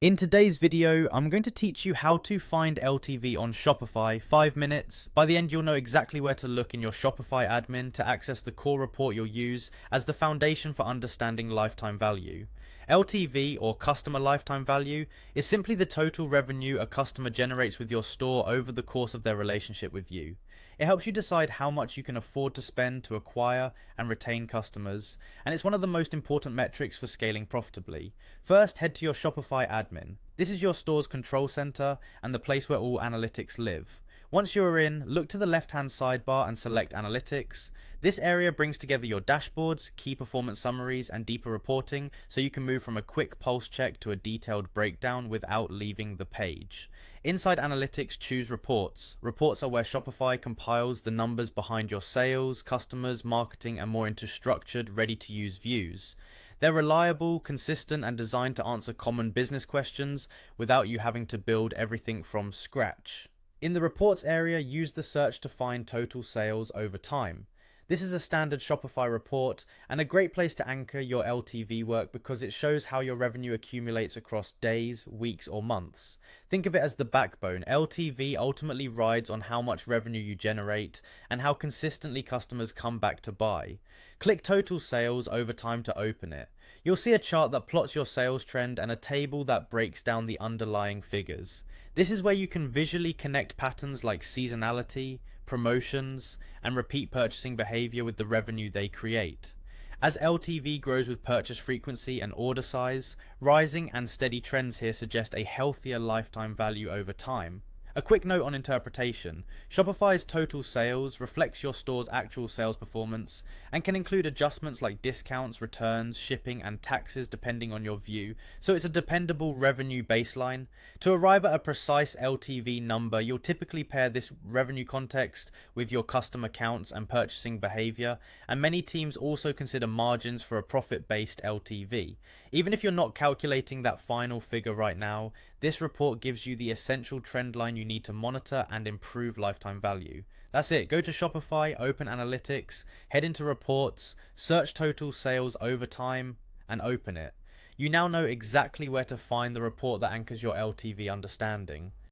In today's video, I'm going to teach you how to find LTV on Shopify, 5 minutes. By the end, you'll know exactly where to look in your Shopify admin to access the core report you'll use as the foundation for understanding lifetime value. LTV, or customer lifetime value, is simply the total revenue a customer generates with your store over the course of their relationship with you. It helps you decide how much you can afford to spend to acquire and retain customers, and it's one of the most important metrics for scaling profitably. First, head to your Shopify admin. This is your store's control center and the place where all analytics live. Once you're in, look to the left-hand sidebar and select Analytics. This area brings together your dashboards, key performance summaries, and deeper reporting, so you can move from a quick pulse check to a detailed breakdown without leaving the page. Inside Analytics, choose Reports. Reports are where Shopify compiles the numbers behind your sales, customers, marketing, and more into structured, ready-to-use views. They're reliable, consistent, and designed to answer common business questions without you having to build everything from scratch. In the reports area, use the search to find total sales over time. This is a standard Shopify report and a great place to anchor your LTV work because it shows how your revenue accumulates across days, weeks, or months. Think of it as the backbone. LTV ultimately rides on how much revenue you generate and how consistently customers come back to buy. Click total sales over time to open it. You'll see a chart that plots your sales trend and a table that breaks down the underlying figures. This is where you can visually connect patterns like seasonality, promotions, and repeat purchasing behavior with the revenue they create. As LTV grows with purchase frequency and order size, rising and steady trends here suggest a healthier lifetime value over time. A quick note on interpretation. Shopify's total sales reflects your store's actual sales performance and can include adjustments like discounts, returns, shipping, and taxes depending on your view, so it's a dependable revenue baseline. To arrive at a precise LTV number, you'll typically pair this revenue context with your customer counts and purchasing behavior, and many teams also consider margins for a profit-based LTV. Even if you're not calculating that final figure right now, this report gives you the essential trend line you need to monitor and improve lifetime value. That's it. Go to Shopify, open Analytics, head into Reports, search total sales over time, and open it. You now know exactly where to find the report that anchors your LTV understanding.